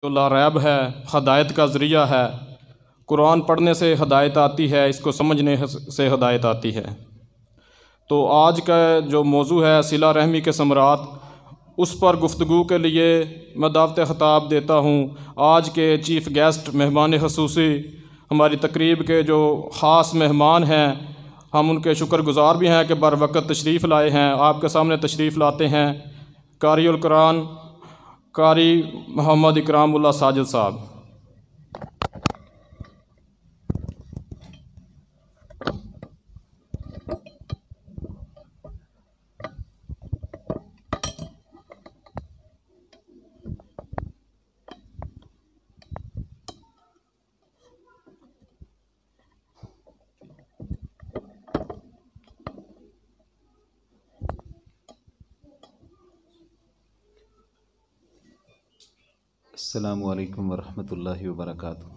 جو لاریب ہے، ہدایت کا ذریعہ ہے۔ قرآن پڑھنے سے ہدایت آتی ہے، اس کو سمجھنے سے ہدایت آتی ہے۔ تو آج کا جو موضوع ہے صلہ رحمی کے ثمرات، اس پر گفتگو کے لیے میں دعوت خطاب دیتا ہوں آج کے چیف گیسٹ مہمان خصوصی، ہماری تقریب کے جو خاص مہمان ہیں۔ ہم ان کے شکر گزار بھی ہیں کہ بر وقت تشریف لائے ہیں۔ آپ کے سامنے تشریف لاتے ہیں قاری القرآن قاری محمد اکرام اللہ ساجد صاحب۔ السلام علیکم ورحمۃ اللہ وبرکاتہ۔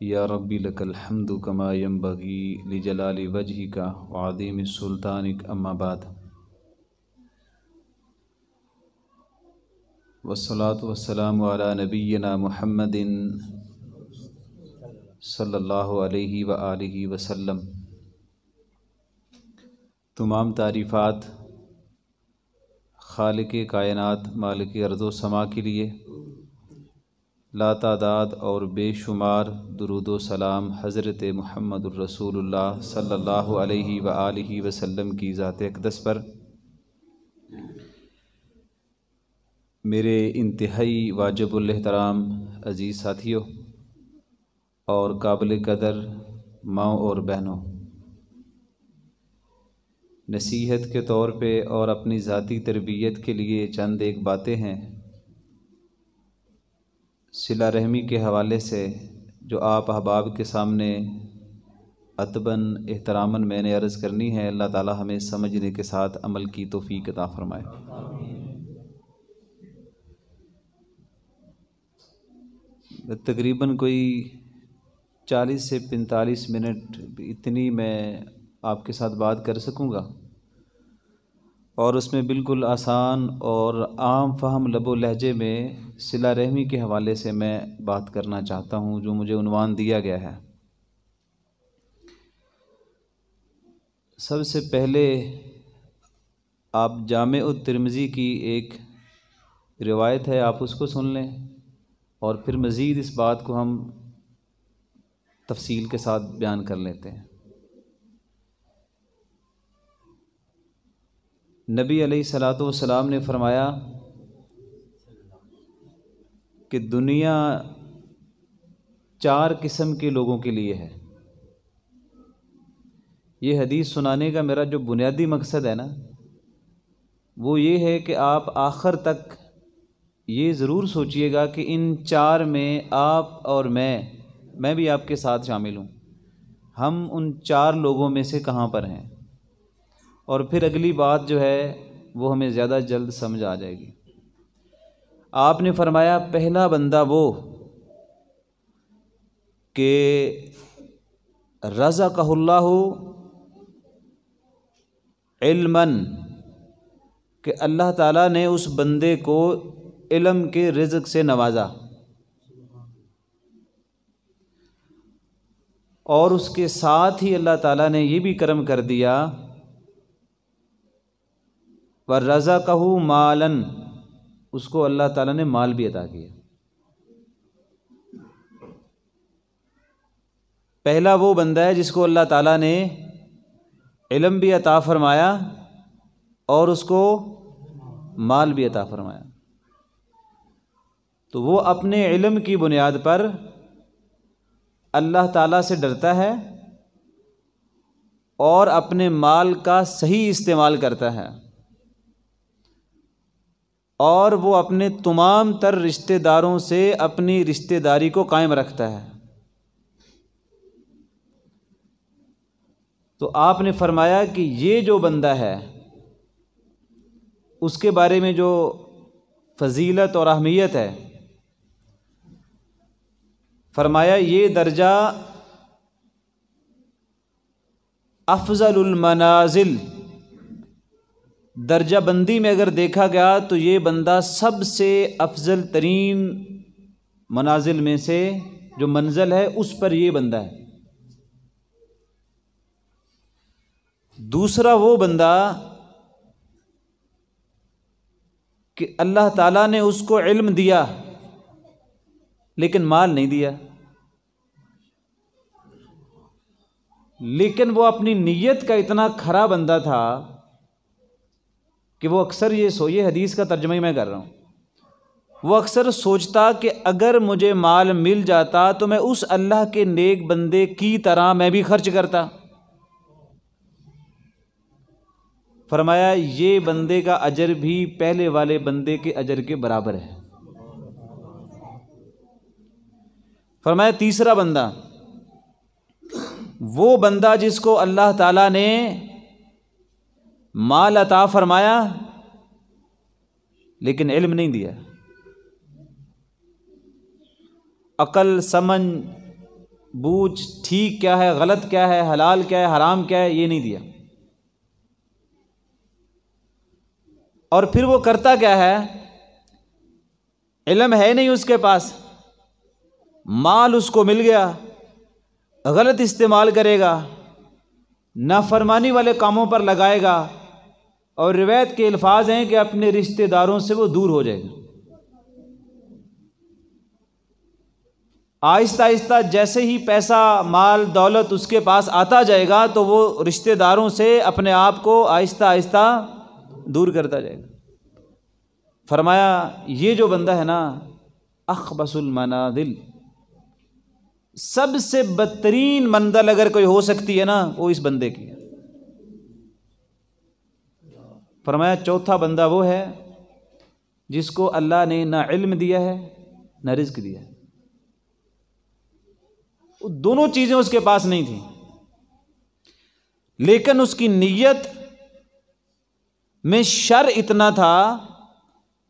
یا ربی لک الحمد کما ینبغی لجلال وجہک وعظیم سلطانک، اما بعد، والصلاۃ والسلام علی نبینا محمد صلی اللہ علیہ وآلہ وسلم۔ تمام تعریفات خالق کائنات مالک ارض و سما کے لیے، لا تعداد اور بے شمار درود و سلام حضرت محمد الرسول اللہ صلی اللہ علیہ وآلہ وسلم کی ذات اقدس پر۔ میرے انتہائی واجب الاحترام عزیز ساتھیوں اور قابل قدر ماؤں اور بہنوں، نصیحت کے طور پہ اور اپنی ذاتی تربیت کے لیے چند ایک باتیں ہیں صلہ رحمی کے حوالے سے، جو آپ احباب کے سامنے ادباً احتراماً میں نے عرض کرنی ہے۔ اللہ تعالی ہمیں سمجھنے کے ساتھ عمل کی توفیق عطا فرمائے۔ تقریباً کوئی 40 سے 45 منٹ اتنی میں آپ کے ساتھ بات کر سکوں گا، اور اس میں بالکل آسان اور عام فہم لب و لہجے میں صلہ رحمی کے حوالے سے میں بات کرنا چاہتا ہوں، جو مجھے عنوان دیا گیا ہے۔ سب سے پہلے آپ جامع الترمذی کی ایک روایت ہے، آپ اس کو سن لیں، اور پھر مزید اس بات کو ہم تفصیل کے ساتھ بیان کر لیتے ہیں۔ نبی علیہ الصلاۃ والسلام نے فرمایا کہ دنیا 4 قسم کے لوگوں کے لیے ہے۔ یہ حدیث سنانے کا میرا جو بنیادی مقصد ہے نا، وہ یہ ہے کہ آپ آخر تک یہ ضرور سوچئے گا کہ ان 4 میں آپ اور میں بھی آپ کے ساتھ شامل ہوں، ہم ان 4 لوگوں میں سے کہاں پر ہیں، اور پھر اگلی بات جو ہے وہ ہمیں زیادہ جلد سمجھ آ جائے گی۔ آپ نے فرمایا پہلا بندہ وہ کہ رزقہ اللہ علماً، کہ اللہ تعالیٰ نے اس بندے کو علم کے رزق سے نوازا، اور اس کے ساتھ ہی اللہ تعالیٰ نے یہ بھی کرم کر دیا وَرَزَقَهُ مَالًا، اس کو اللہ تعالیٰ نے مال بھی عطا کیا۔ پہلا وہ بندہ ہے جس کو اللہ تعالیٰ نے علم بھی عطا فرمایا اور اس کو مال بھی عطا فرمایا، تو وہ اپنے علم کی بنیاد پر اللہ تعالیٰ سے ڈرتا ہے اور اپنے مال کا صحیح استعمال کرتا ہے، اور وہ اپنے تمام تر رشتہ داروں سے اپنی رشتہ داری کو قائم رکھتا ہے۔ تو آپ نے فرمایا کہ یہ جو بندہ ہے اس کے بارے میں جو فضیلت اور اہمیت ہے، فرمایا یہ درجہ افضل المنازل، درجہ بندی میں اگر دیکھا گیا تو یہ بندہ سب سے افضل ترین منازل میں سے جو منزل ہے اس پر یہ بندہ ہے۔ دوسرا وہ بندہ کہ اللہ تعالیٰ نے اس کو علم دیا لیکن مال نہیں دیا، لیکن وہ اپنی نیت کا اتنا کھرا بندہ تھا کہ وہ اکثر یہ حدیث کا ترجمہ ہی میں کر رہا ہوں، وہ اکثر سوچتا کہ اگر مجھے مال مل جاتا تو میں اس اللہ کے نیک بندے کی طرح میں بھی خرچ کرتا۔ فرمایا یہ بندے کا اجر بھی پہلے والے بندے کے اجر کے برابر ہے۔ فرمایا تیسرا بندہ وہ بندہ جس کو اللہ تعالیٰ نے مال عطا فرمایا لیکن علم نہیں دیا، عقل سمجھ بوجھ ٹھیک کیا ہے غلط کیا ہے حلال کیا ہے حرام کیا ہے یہ نہیں دیا، اور پھر وہ کرتا کیا ہے، علم ہے نہیں اس کے پاس، مال اس کو مل گیا، غلط استعمال کرے گا، نافرمانی والے کاموں پر لگائے گا، اور روایت کے الفاظ ہیں کہ اپنے رشتہ داروں سے وہ دور ہو جائے گا۔ آہستہ آہستہ جیسے ہی پیسہ مال دولت اس کے پاس آتا جائے گا تو وہ رشتہ داروں سے اپنے آپ کو آہستہ آہستہ دور کرتا جائے گا۔ فرمایا یہ جو بندہ ہے نا اخبث المنازل، سب سے بدترین منزل اگر کوئی ہو سکتی ہے نا وہ اس بندے کی ہے۔ فرمایا چوتھا بندہ وہ ہے جس کو اللہ نے نہ علم دیا ہے نہ رزق دیا ہے، وہ دونوں چیزیں اس کے پاس نہیں تھیں، لیکن اس کی نیت میں شر اتنا تھا،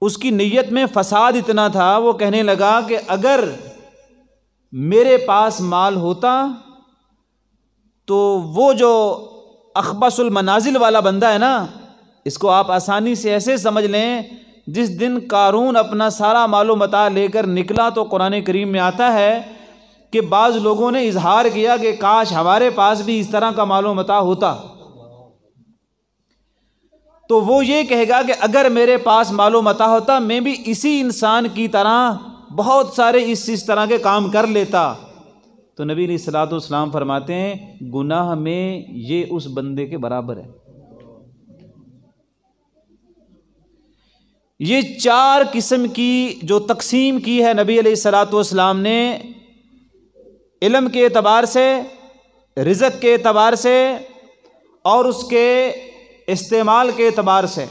اس کی نیت میں فساد اتنا تھا، وہ کہنے لگا کہ اگر میرے پاس مال ہوتا تو وہ جو اخبث المنازل والا بندہ ہے نا اس کو آپ آسانی سے ایسے سمجھ لیں، جس دن قارون اپنا سارا مال و متاع لے کر نکلا تو قرآن کریم میں آتا ہے کہ بعض لوگوں نے اظہار کیا کہ کاش ہمارے پاس بھی اس طرح کا مال و متاع ہوتا، تو وہ یہ کہے گا کہ اگر میرے پاس مال و متاع ہوتا میں بھی اسی انسان کی طرح بہت سارے اس طرح کے کام کر لیتا۔ تو نبی علیہ الصلوۃ والسلام فرماتے ہیں گناہ میں یہ اس بندے کے برابر ہے۔ یہ چار قسم کی جو تقسیم کی ہے نبی علیہ الصلوۃ والسلام نے، علم کے اعتبار سے، رزق کے اعتبار سے اور اس کے استعمال کے اعتبار سے،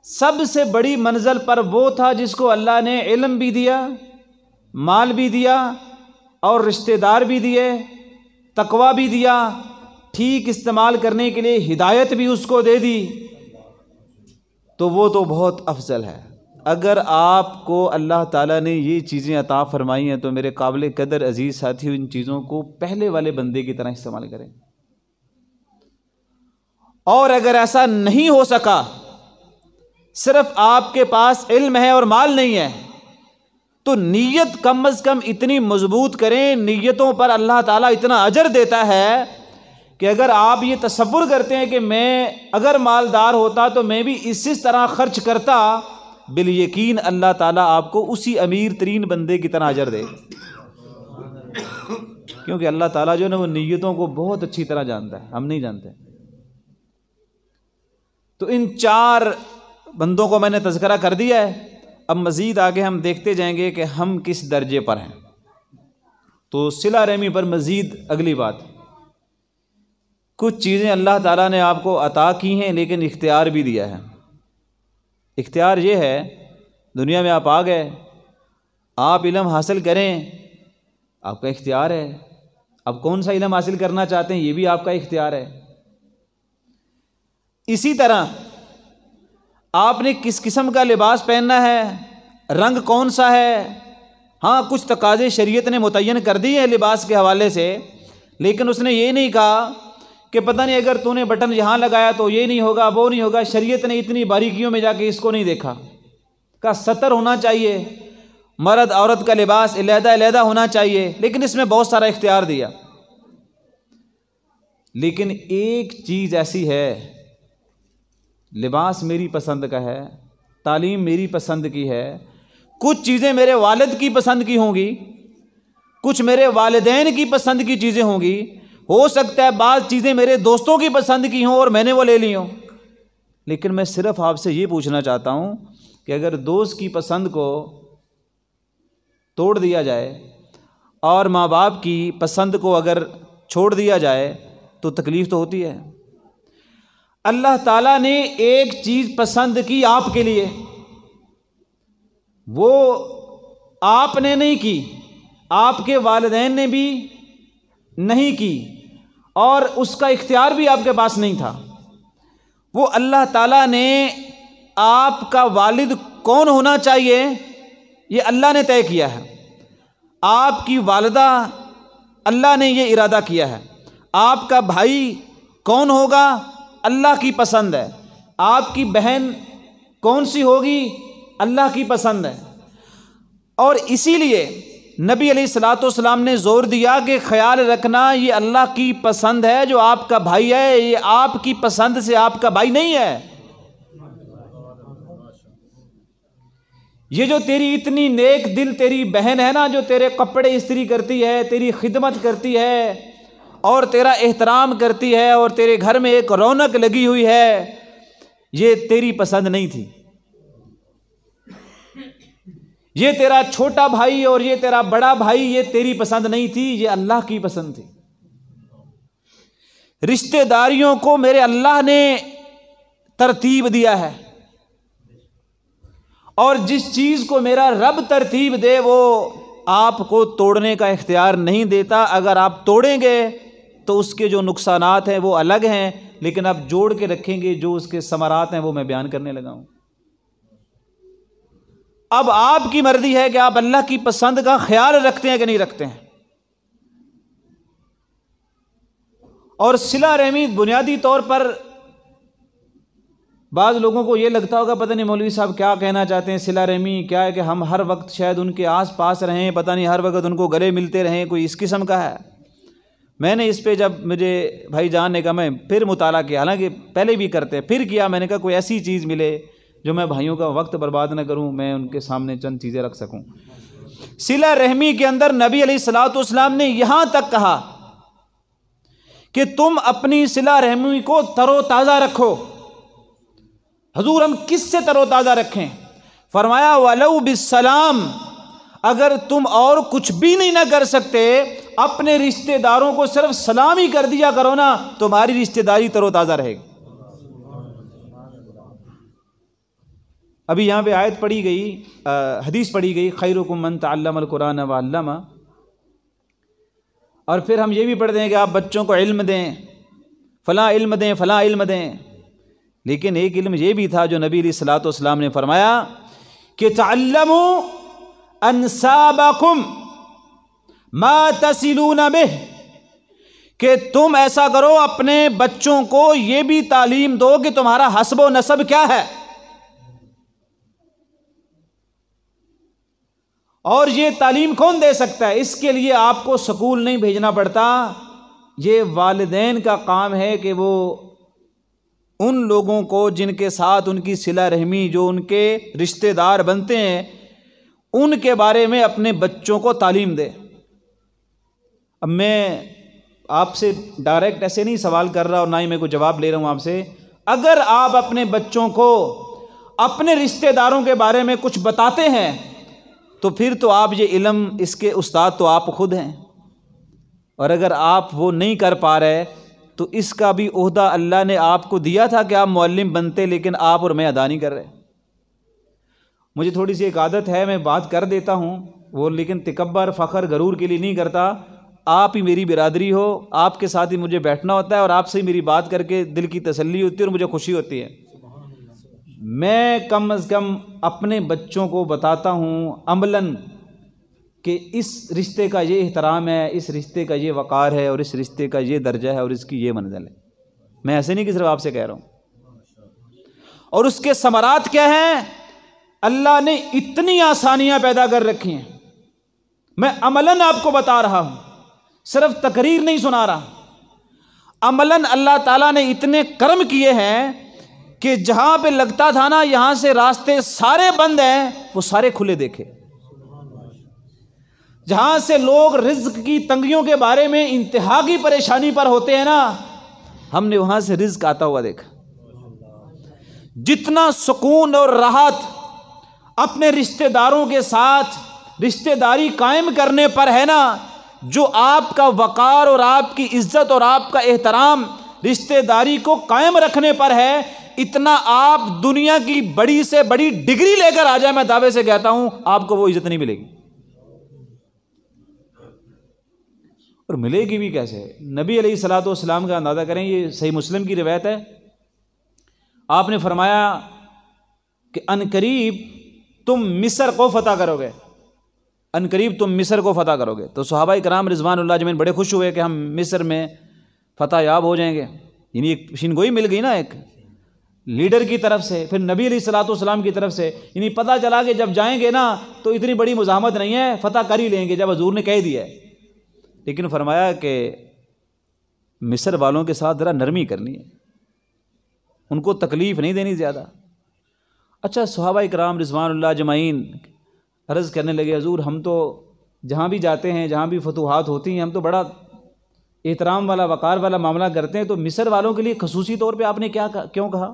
سب سے بڑی منزل پر وہ تھا جس کو اللہ نے علم بھی دیا، مال بھی دیا اور رشتہ دار بھی دیے، تقویٰ بھی دیا، ٹھیک استعمال کرنے کے لیے ہدایت بھی اس کو دے دی، تو وہ تو بہت افضل ہے۔ اگر آپ کو اللہ تعالیٰ نے یہ چیزیں عطا فرمائی ہیں تو میرے قابل قدر عزیز ساتھیو ان چیزوں کو پہلے والے بندے کی طرح استعمال کریں، اور اگر ایسا نہیں ہو سکا، صرف آپ کے پاس علم ہے اور مال نہیں ہے، تو نیت کم از کم اتنی مضبوط کریں، نیتوں پر اللہ تعالیٰ اتنا اجر دیتا ہے کہ اگر آپ یہ تصور کرتے ہیں کہ میں اگر مالدار ہوتا تو میں بھی اسی طرح خرچ کرتا، بالیقین اللہ تعالیٰ آپ کو اسی امیر ترین بندے کی طرح اجر دے، کیونکہ اللہ تعالیٰ جو ہے نا وہ نیتوں کو بہت اچھی طرح جانتا ہے، ہم نہیں جانتے۔ تو ان چار بندوں کو میں نے تذکرہ کر دیا ہے، اب مزید آگے ہم دیکھتے جائیں گے کہ ہم کس درجے پر ہیں۔ تو صلہ رحمی پر مزید اگلی بات، کچھ چیزیں اللہ تعالیٰ نے آپ کو عطا کی ہیں لیکن اختیار بھی دیا ہے۔ اختیار یہ ہے، دنیا میں آپ آ گئے، آپ علم حاصل کریں، آپ کا اختیار ہے، آپ کون سا علم حاصل کرنا چاہتے ہیں یہ بھی آپ کا اختیار ہے۔ اسی طرح آپ نے کس قسم کا لباس پہننا ہے، رنگ کون سا ہے، ہاں کچھ تقاضے شریعت نے متعین کر دیے ہیں لباس کے حوالے سے، لیکن اس نے یہ نہیں کہا کہ پتہ نہیں اگر تو نے بٹن یہاں لگایا تو یہ نہیں ہوگا، وہ نہیں ہوگا، شریعت نے اتنی باریکیوں میں جا کے اس کو نہیں دیکھا کہ ستر ہونا چاہیے، مرد عورت کا لباس علیحدہ علیحدہ ہونا چاہیے، لیکن اس میں بہت سارا اختیار دیا۔ لیکن ایک چیز ایسی ہے، لباس میری پسند کا ہے، تعلیم میری پسند کی ہے، کچھ چیزیں میرے والد کی پسند کی ہوں گی، کچھ میرے والدین کی پسند کی چیزیں ہوں گی، ہو سکتا ہے بعض چیزیں میرے دوستوں کی پسند کی ہوں اور میں نے وہ لے لی ہوں۔ لیکن میں صرف آپ سے یہ پوچھنا چاہتا ہوں کہ اگر دوست کی پسند کو توڑ دیا جائے اور ماں باپ کی پسند کو اگر چھوڑ دیا جائے تو تکلیف تو ہوتی ہے۔ اللہ تعالیٰ نے ایک چیز پسند کی آپ کے لیے، وہ آپ نے نہیں کی، آپ کے والدین نے بھی نہیں کی، اور اس کا اختیار بھی آپ کے پاس نہیں تھا۔ وہ اللہ تعالیٰ نے آپ کا والد کون ہونا چاہیے یہ اللہ نے طے کیا ہے، آپ کی والدہ اللہ نے یہ ارادہ کیا ہے، آپ کا بھائی کون ہوگا اللہ کی پسند ہے، آپ کی بہن کون سی ہوگی اللہ کی پسند ہے۔ اور اسی لیے نبی علیہ الصلوۃ والسلام نے زور دیا کہ خیال رکھنا یہ اللہ کی پسند ہے، جو آپ کا بھائی ہے یہ آپ کی پسند سے آپ کا بھائی نہیں ہے۔ یہ جو تیری اتنی نیک دل تیری بہن ہے نا، جو تیرے کپڑے استری کرتی ہے، تیری خدمت کرتی ہے اور تیرا احترام کرتی ہے اور تیرے گھر میں ایک رونق لگی ہوئی ہے، یہ تیری پسند نہیں تھی۔ یہ تیرا چھوٹا بھائی اور یہ تیرا بڑا بھائی یہ تیری پسند نہیں تھی، یہ اللہ کی پسند تھی۔ رشتہ داریوں کو میرے اللہ نے ترتیب دیا ہے، اور جس چیز کو میرا رب ترتیب دے وہ آپ کو توڑنے کا اختیار نہیں دیتا۔ اگر آپ توڑیں گے تو اس کے جو نقصانات ہیں وہ الگ ہیں، لیکن آپ جوڑ کے رکھیں گے جو اس کے ثمرات ہیں وہ میں بیان کرنے لگا ہوں۔ اب آپ کی مرضی ہے کہ آپ اللہ کی پسند کا خیال رکھتے ہیں کہ نہیں رکھتے ہیں۔ اور صلہ رحمی بنیادی طور پر بعض لوگوں کو یہ لگتا ہوگا پتہ نہیں مولوی صاحب کیا کہنا چاہتے ہیں، صلہ رحمی کیا ہے کہ ہم ہر وقت شاید ان کے آس پاس رہیں، پتہ نہیں ہر وقت ان کو گلے ملتے رہیں، کوئی اس قسم کا ہے۔ میں نے اس پہ جب مجھے بھائی جان نے کہا، میں پھر مطالعہ کیا، حالانکہ پہلے بھی کرتے پھر کیا، میں نے کہا کوئی ایسی چیز ملے جو میں بھائیوں کا وقت برباد نہ کروں، میں ان کے سامنے چند چیزیں رکھ سکوں۔ صلہ رحمی کے اندر نبی علیہ الصلوۃ والسلام نے یہاں تک کہا کہ تم اپنی صلہ رحمی کو تر و تازہ رکھو۔ حضور ہم کس سے تر و تازہ رکھیں؟ فرمایا وَلَوْ بِالسَّلَامِ، اگر تم اور کچھ بھی نہیں نہ کر سکتے، اپنے رشتہ داروں کو صرف سلام ہی کر دیا کرو نا، تمہاری رشتہ داری تر و تازہ رہے گی۔ ابھی یہاں پہ آیت پڑھی گئی، حدیث پڑھی گئی، خیرکم من تعلم القرآن وعلمہ، اور پھر ہم یہ بھی پڑھتے ہیں کہ آپ بچوں کو علم دیں، فلاں علم دیں، فلاں علم دیں۔ لیکن ایک علم یہ بھی تھا جو نبی علیہ الصلوۃ والسلام نے فرمایا کہ تعلموا انسابکم ما تصلون بہ، کہ تم ایسا کرو اپنے بچوں کو یہ بھی تعلیم دو کہ تمہارا حسب و نسب کیا ہے، اور یہ تعلیم کون دے سکتا ہے؟ اس کے لیے آپ کو سکول نہیں بھیجنا پڑتا، یہ والدین کا کام ہے کہ وہ ان لوگوں کو جن کے ساتھ ان کی صلہ رحمی، جو ان کے رشتہ دار بنتے ہیں، ان کے بارے میں اپنے بچوں کو تعلیم دے۔ اب میں آپ سے ڈائریکٹ ایسے نہیں سوال کر رہا اور نہ ہی میں کوئی جواب لے رہا ہوں آپ سے، اگر آپ اپنے بچوں کو اپنے رشتہ داروں کے بارے میں کچھ بتاتے ہیں تو پھر تو آپ یہ علم، اس کے استاد تو آپ خود ہیں، اور اگر آپ وہ نہیں کر پا رہے تو اس کا بھی عہدہ اللہ نے آپ کو دیا تھا کہ آپ معلم بنتے، لیکن آپ اور میں ادا نہیں کر رہے۔ مجھے تھوڑی سی ایک عادت ہے، میں بات کر دیتا ہوں وہ، لیکن تکبر فخر غرور کے لیے نہیں کرتا۔ آپ ہی میری برادری ہو، آپ کے ساتھ ہی مجھے بیٹھنا ہوتا ہے اور آپ سے ہی میری بات کر کے دل کی تسلی ہوتی ہے اور مجھے خوشی ہوتی ہے۔ میں کم از کم اپنے بچوں کو بتاتا ہوں عملاً کہ اس رشتے کا یہ احترام ہے، اس رشتے کا یہ وقار ہے، اور اس رشتے کا یہ درجہ ہے، اور اس کی یہ منزل ہے۔ میں ایسے نہیں کہ صرف آپ سے کہہ رہا ہوں۔ اور اس کے ثمرات کیا ہیں؟ اللہ نے اتنی آسانیاں پیدا کر رکھی ہیں، میں عملاً آپ کو بتا رہا ہوں، صرف تقریر نہیں سنا رہا۔ عملاً اللہ تعالیٰ نے اتنے کرم کیے ہیں کہ جہاں پہ لگتا تھا نا یہاں سے راستے سارے بند ہیں، وہ سارے کھلے دیکھے۔ جہاں سے لوگ رزق کی تنگیوں کے بارے میں انتہا کی پریشانی پر ہوتے ہیں نا، ہم نے وہاں سے رزق آتا ہوا دیکھا۔ جتنا سکون اور راحت اپنے رشتہ داروں کے ساتھ رشتہ داری قائم کرنے پر ہے نا، جو آپ کا وقار اور آپ کی عزت اور آپ کا احترام رشتہ داری کو قائم رکھنے پر ہے، اتنا آپ دنیا کی بڑی سے بڑی ڈگری لے کر آ جائیں، میں دعوے سے کہتا ہوں آپ کو وہ عزت نہیں ملے گی۔ اور ملے گی بھی کیسے؟ نبی علیہ الصلوۃ والسلام کا اندازہ کریں، یہ صحیح مسلم کی روایت ہے، آپ نے فرمایا کہ عنقریب تم مصر کو فتح کرو گے، عنقریب تم مصر کو فتح کرو گے۔ تو صحابہ کرام رضوان اللہ اجمعین بڑے خوش ہوئے کہ ہم مصر میں فتح یاب ہو جائیں گے، یعنی ایک پیشین گوئی مل گئی نا ایک لیڈر کی طرف سے، پھر نبی علیہ الصلوۃ والسلام کی طرف سے، یعنی پتہ چلا کہ جب جائیں گے نا تو اتنی بڑی مزاحمت نہیں ہے، فتح کر ہی لیں گے جب حضور نے کہہ دیا ہے۔ لیکن فرمایا کہ مصر والوں کے ساتھ ذرا نرمی کرنی ہے، ان کو تکلیف نہیں دینی زیادہ۔ اچھا، صحابہ کرام رضوان اللہ اجمعین عرض کرنے لگے، حضور ہم تو جہاں بھی جاتے ہیں، جہاں بھی فتوحات ہوتی ہیں، ہم تو بڑا احترام والا وقار والا معاملہ کرتے ہیں، تو مصر والوں کے لیے خصوصی طور پہ آپ نے کیوں کہا؟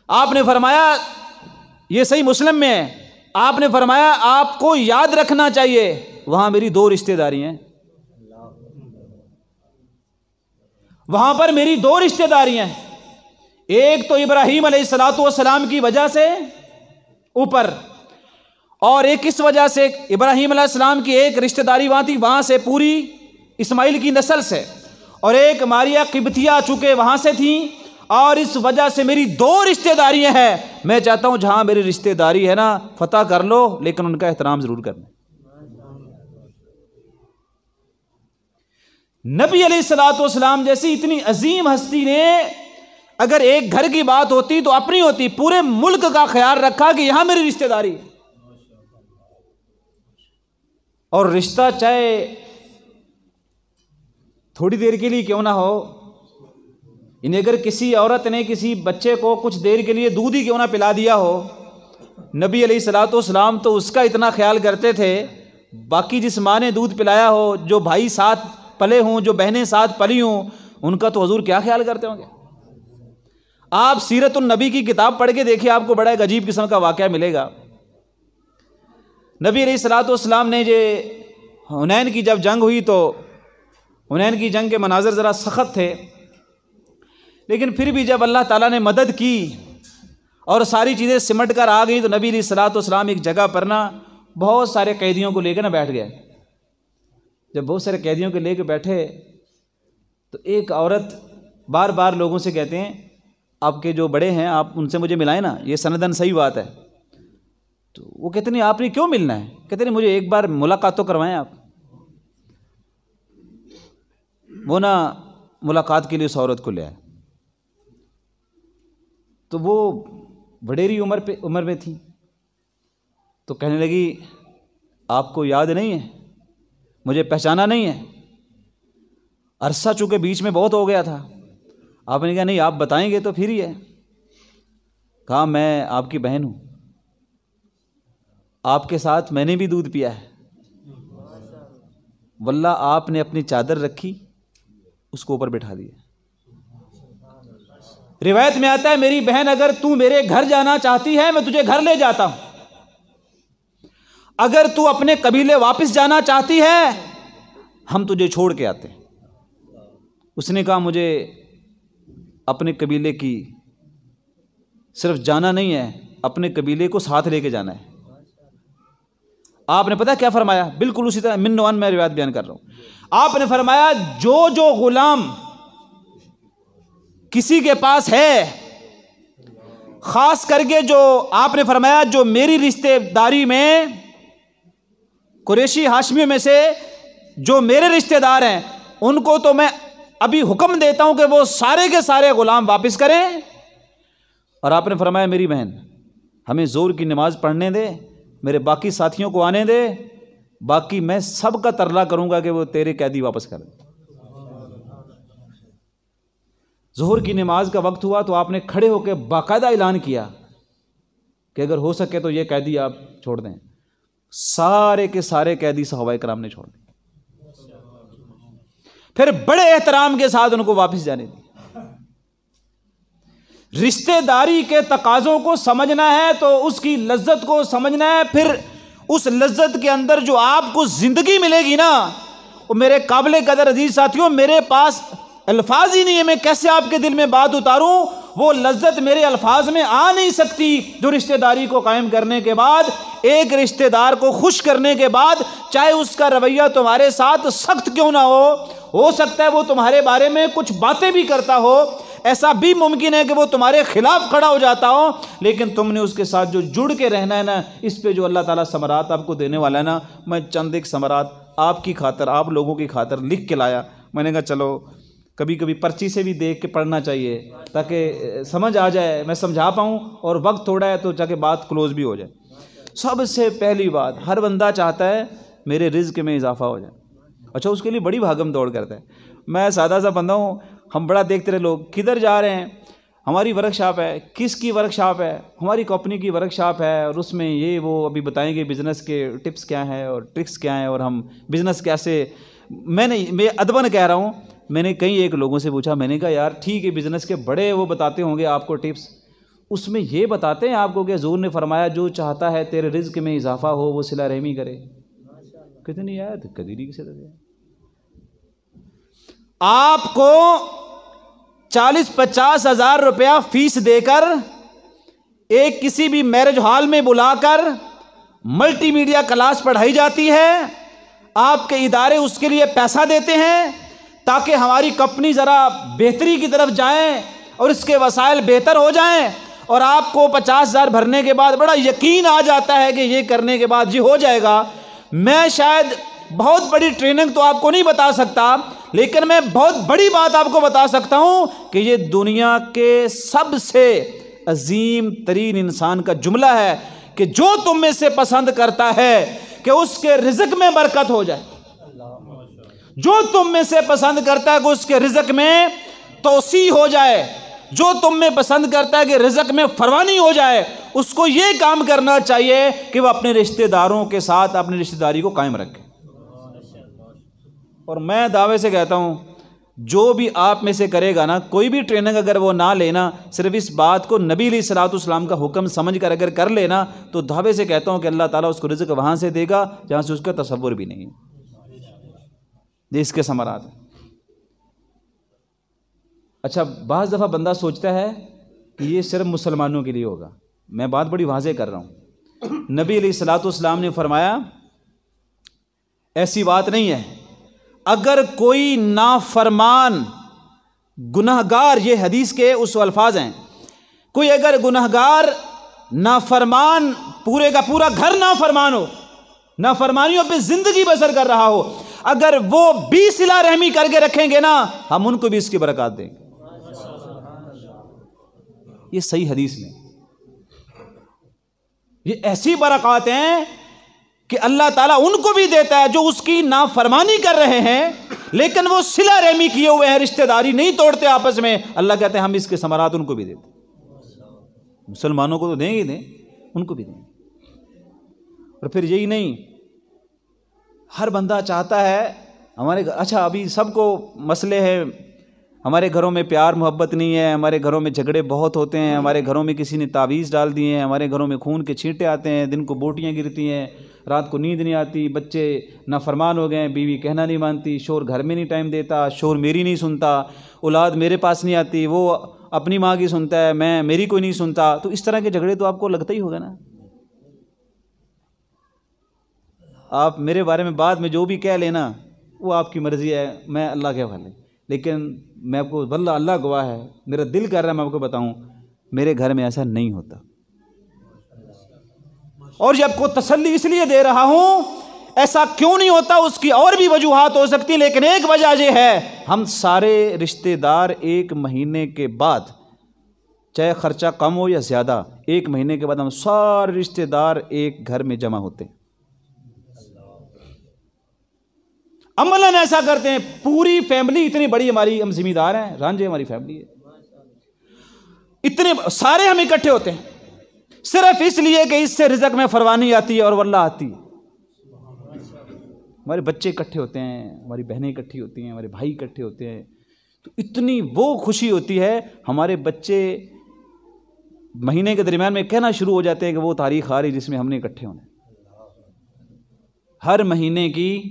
آپ نے فرمایا، یہ صحیح مسلم میں ہے، آپ نے فرمایا آپ کو یاد رکھنا چاہیے وہاں میری دو رشتہ داری ہیں، وہاں پر میری دو رشتہ داریاں ہیں، ایک تو ابراہیم علیہ الصلوۃ والسلام کی وجہ سے اوپر، اور ایک اس وجہ سے ابراہیم علیہ السلام کی ایک رشتہ داری وہاں تھی، وہاں سے پوری اسماعیل کی نسل سے، اور ایک ماریا قبطیہ چونکہ وہاں سے تھیں، اور اس وجہ سے میری دو رشتہ داریاں ہیں۔ میں چاہتا ہوں جہاں میری رشتہ داری ہے نا فتح کر لو، لیکن ان کا احترام ضرور کرنا۔ نبی علیہ الصلوۃ والسلام جیسی اتنی عظیم ہستی نے اگر ایک گھر کی بات ہوتی تو اپنی ہوتی، پورے ملک کا خیال رکھا کہ یہاں میری رشتہ داری ہے۔ اور رشتہ چاہے تھوڑی دیر کے لیے کیوں نہ ہو، یعنی اگر کسی عورت نے کسی بچے کو کچھ دیر کے لیے دودھ ہی کیوں نہ پلا دیا ہو، نبی علیہ الصلوۃ والسلام تو اس کا اتنا خیال کرتے تھے، باقی جس ماں نے دودھ پلایا ہو، جو بھائی ساتھ پلے ہوں، جو بہنیں ساتھ پلی ہوں، ان کا تو حضور کیا خیال کرتے ہوں گے۔ آپ سیرت النبی کی کتاب پڑھ کے دیکھیے، آپ کو بڑا ایک عجیب قسم کا واقعہ ملے گا۔ نبی علیہ الصلوۃ والسلام نے حنین کی جب جنگ ہوئی تو حنین کی جنگ کے مناظر ذرا سخت تھے، لیکن پھر بھی جب اللہ تعالیٰ نے مدد کی اور ساری چیزیں سمٹ کر آ گئی تو نبی علیہ الصلوۃ والسلام ایک جگہ پر نا بہت سارے قیدیوں کو لے کے بیٹھ گئے۔ جب بہت سارے قیدیوں کو لے کے بیٹھے تو ایک عورت بار بار لوگوں سے کہتے ہیں، آپ کے جو بڑے ہیں آپ ان سے مجھے ملائیں نا، یہ سندن صحیح بات ہے۔ تو وہ کہتے نہیں آپ نے کیوں ملنا ہے؟ کہتے نہیں مجھے ایک بار ملاقات تو کروائیں آپ۔ وہ نا ملاقات کے لیے اس عورت کو لے آئے، تو وہ وڈیری عمر میں تھی، تو کہنے لگی آپ کو یاد نہیں ہے، مجھے پہچانا نہیں ہے؟ عرصہ چونکہ بیچ میں بہت ہو گیا تھا۔ آپ نے کہا نہیں آپ بتائیں گے تو پھر ہی ہے۔ کہا میں آپ کی بہن ہوں، آپ کے ساتھ میں نے بھی دودھ پیا ہے، واللہ آپ نے اپنی چادر رکھی اس کو اوپر بٹھا دیا۔ روایت میں آتا ہے میری بہن اگر تو میرے گھر جانا چاہتی ہے میں تجھے گھر لے جاتا ہوں، اگر تو اپنے قبیلے واپس جانا چاہتی ہے ہم تجھے چھوڑ کے آتے ہیں۔ اس نے کہا مجھے اپنے قبیلے کی صرف جانا نہیں ہے، اپنے قبیلے کو ساتھ لے کے جانا ہے۔ آپ نے پتہ کیا فرمایا؟ بالکل اسی طرح من نوان میں روایت بیان کر رہا ہوں۔ آپ نے فرمایا جو غلام کسی کے پاس ہے، خاص کر کے جو آپ نے فرمایا جو میری رشتہ داری میں قریشی ہاشمیوں میں سے جو میرے رشتہ دار ہیں ان کو تو میں ابھی حکم دیتا ہوں کہ وہ سارے کے سارے غلام واپس کریں. اور آپ نے فرمایا میری بہن ہمیں زور کی نماز پڑھنے دے, میرے باقی ساتھیوں کو آنے دے, باقی میں سب کا ترلا کروں گا کہ وہ تیرے قیدی واپس کر دیں. ظہر کی نماز کا وقت ہوا تو آپ نے کھڑے ہو کے باقاعدہ اعلان کیا کہ اگر ہو سکے تو یہ قیدی آپ چھوڑ دیں. سارے کے سارے قیدی صحابہ کرام نے چھوڑ دیں. پھر بڑے احترام کے ساتھ ان کو واپس جانے دی. رشتہ داری کے تقاضوں کو سمجھنا ہے تو اس کی لذت کو سمجھنا ہے. پھر اس لذت کے اندر جو آپ کو زندگی ملے گی نا, وہ میرے قابل قدر عزیز ساتھیوں, میرے پاس الفاظ ہی نہیں ہے میں کیسے آپ کے دل میں بات اتاروں. وہ لذت میرے الفاظ میں آ نہیں سکتی جو رشتہ داری کو قائم کرنے کے بعد, ایک رشتہ دار کو خوش کرنے کے بعد, چاہے اس کا رویہ تمہارے ساتھ سخت کیوں نہ ہو سکتا ہے وہ تمہارے بارے میں کچھ باتیں بھی کرتا ہو, ایسا بھی ممکن ہے کہ وہ تمہارے خلاف کھڑا ہو جاتا ہو, لیکن تم نے اس کے ساتھ جو جڑ کے رہنا ہے نا, اس پہ جو اللہ تعالیٰ ثمرات آپ کو دینے والا ہے نا. میں چند ایک ثمرات آپ کی خاطر, آپ لوگوں کی خاطر لکھ کے لایا. میں نے کہا چلو کبھی کبھی پرچی سے بھی دیکھ کے پڑھنا چاہیے تاکہ سمجھ آ جائے, میں سمجھا پاؤں, اور وقت تھوڑا ہے تو جا کے بات کلوز بھی ہو جائے. سب سے پہلی بات, ہر بندہ چاہتا ہے میرے رزق میں اضافہ ہو جائے. اچھا اس کے لیے بڑی بھاگم دوڑ کرتا ہے. میں سادہ سا بندہ ہوں, ہم بڑا دیکھتے رہے لوگ کدھر جا رہے ہیں, ہماری ورک شاپ ہے, کس کی ورک شاپ ہے, ہماری کمپنی کی ورک شاپ ہے, اور اس میں یہ وہ ابھی بتائیں گے بزنس کے ٹپس کیا ہیں اور ٹرکس کیا ہیں, اور ہم بزنس کیسے. میں ادباً کہہ رہا ہوں, میں نے کئی ایک لوگوں سے پوچھا, میں نے کہا یار ٹھیک ہے بزنس کے بڑے وہ بتاتے ہوں گے آپ کو ٹپس, اس میں یہ بتاتے ہیں آپ کو کہ حضور نے فرمایا جو چاہتا ہے تیرے رزق میں اضافہ ہو وہ صلہ رحمی کرے. کہتے نہیں یار کدی نہیں کسی طرح. آپ کو 40-50 ہزار روپیہ فیس دے کر ایک کسی بھی میرج ہال میں بلا کر ملٹی میڈیا کلاس پڑھائی جاتی ہے. آپ کے ادارے اس کے لیے پیسہ دیتے ہیں تاکہ ہماری کمپنی ذرا بہتری کی طرف جائیں اور اس کے وسائل بہتر ہو جائیں, اور آپ کو 50 ہزار بھرنے کے بعد بڑا یقین آ جاتا ہے کہ یہ کرنے کے بعد یہ ہو جائے گا. میں شاید بہت بڑی ٹریننگ تو آپ کو نہیں بتا سکتا, لیکن میں بہت بڑی بات آپ کو بتا سکتا ہوں کہ یہ دنیا کے سب سے عظیم ترین انسان کا جملہ ہے کہ جو تم میں سے پسند کرتا ہے کہ اس کے رزق میں برکت ہو جائے, جو تم میں سے پسند کرتا ہے کہ اس کے رزق میں توسیع ہو جائے, جو تم میں پسند کرتا ہے کہ رزق میں فراوانی ہو جائے, اس کو یہ کام کرنا چاہیے کہ وہ اپنے رشتہ داروں کے ساتھ اپنی رشتہ داری کو قائم رکھے. اور میں دعوے سے کہتا ہوں جو بھی آپ میں سے کرے گا نا, کوئی بھی ٹریننگ اگر وہ نہ لینا, صرف اس بات کو نبی علیہ الصلوۃ والسلام کا حکم سمجھ کر اگر کر لینا, تو دعوے سے کہتا ہوں کہ اللہ تعالیٰ اس کو رزق وہاں سے دے گا جہاں سے اس کا تصور بھی نہیں ہے. یہ اس کے ثمرات ہیں. اچھا بعض دفعہ بندہ سوچتا ہے کہ یہ صرف مسلمانوں کے لیے ہوگا. میں بات بڑی واضح کر رہا ہوں. نبی علیہ الصلوۃ والسلام نے فرمایا ایسی بات نہیں ہے, اگر کوئی نافرمان گنہگار, یہ حدیث کے اس الفاظ ہیں, کوئی اگر گنہگار نافرمان پورے کا پورا گھر نافرمان ہو, نافرمانیوں پہ زندگی بسر کر رہا ہو, اگر وہ بھی صلہ رحمی کر کے رکھیں گے نا, ہم ان کو بھی اس کی برکات دیں گے. یہ صحیح حدیث میں یہ ایسی برکات ہیں کہ اللہ تعالیٰ ان کو بھی دیتا ہے جو اس کی نافرمانی کر رہے ہیں, لیکن وہ صلہ رحمی کیے ہوئے ہیں, رشتہ داری نہیں توڑتے آپس میں. اللہ کہتے ہیں ہم اس کے ثمرات ان کو بھی دیتے. مسلمانوں کو تو دیں گے, دیں ان کو بھی دیں. اور پھر یہی نہیں, ہر بندہ چاہتا ہے ہمارے اچھا ابھی سب کو مسئلے ہیں, ہمارے گھروں میں پیار محبت نہیں ہے, ہمارے گھروں میں جھگڑے بہت ہوتے ہیں, ہمارے گھروں میں کسی نے تعویذ ڈال دیے ہیں, ہمارے گھروں میں خون کے چھینٹے آتے ہیں, دن کو بوٹیاں گرتی ہیں, رات کو نیند نہیں آتی, بچے نافرمان ہو گئے ہیں, بیوی کہنا نہیں مانتی, شور گھر میں نہیں ٹائم دیتا, شور میری نہیں سنتا, اولاد میرے پاس نہیں آتی, وہ اپنی ماں کی سنتا ہے, میں میری کوئی نہیں سنتا. تو اس طرح کے جھگڑے تو آپ کو لگتا ہی ہوگا نا. آپ میرے بارے میں بعد میں جو بھی کہہ لینا وہ آپ کی مرضی ہے, میں اللہ کے حوالے, لیکن میں آپ کو واللہ اللہ گواہ ہے, میرا دل کر رہا ہے میں آپ کو بتاؤں, میرے گھر میں ایسا نہیں ہوتا. اور یہ آپ کو تسلی اس لیے دے رہا ہوں, ایسا کیوں نہیں ہوتا؟ اس کی اور بھی وجوہات ہو سکتی، لیکن ایک وجہ یہ ہے، ہم سارے رشتہ دار ایک مہینے کے بعد، چاہے خرچہ کم ہو یا زیادہ، ایک مہینے کے بعد ہم سارے رشتہ دار ایک گھر میں جمع ہوتے ہیں، عملاً ایسا کرتے ہیں۔ پوری فیملی اتنی بڑی، ہماری ہم ذمہ دار ہیں، رانجھے ہماری فیملی ہے، اتنے سارے ہم اکٹھے ہوتے ہیں صرف اس لیے کہ اس سے رزق میں فروانی آتی ہے اور واللہ آتی ہے۔ ہمارے بچے اکٹھے ہوتے ہیں، ہماری بہنیں اکٹھی ہوتی ہیں، ہمارے بھائی اکٹھے ہوتے ہیں، تو اتنی وہ خوشی ہوتی ہے۔ ہمارے بچے مہینے کے درمیان میں کہنا شروع ہو جاتے ہیں کہ وہ تاریخ آ رہی جس میں ہم نے اکٹھے ہونا ہے۔ ہر مہینے کی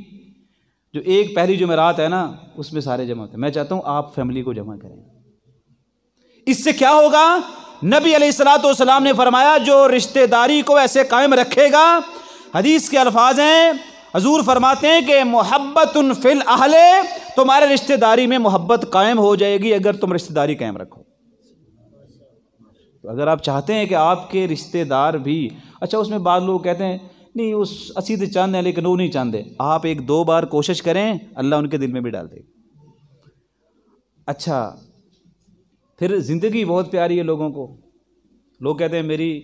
جو ایک پہلی جمعرات ہے نا، اس میں سارے جمع ہوتے ہیں۔ میں چاہتا ہوں آپ فیملی کو جمع کریں۔ اس سے کیا ہوگا؟ نبی علیہ الصلوۃ والسلام نے فرمایا جو رشتہ داری کو ایسے قائم رکھے گا، حدیث کے الفاظ ہیں، حضور فرماتے ہیں کہ محبت فی الاہل، تمہارے رشتہ داری میں محبت قائم ہو جائے گی اگر تم رشتہ داری قائم رکھو۔ تو اگر آپ چاہتے ہیں کہ آپ کے رشتہ دار بھی، اچھا اس میں بعض لوگ کہتے ہیں نہیں اس اسی تو چاند ہیں لیکن وہ نہیں چاندے، آپ ایک دو بار کوشش کریں، اللہ ان کے دل میں بھی ڈال دے گا۔ اچھا پھر زندگی بہت پیاری ہے لوگوں کو، لوگ کہتے ہیں میری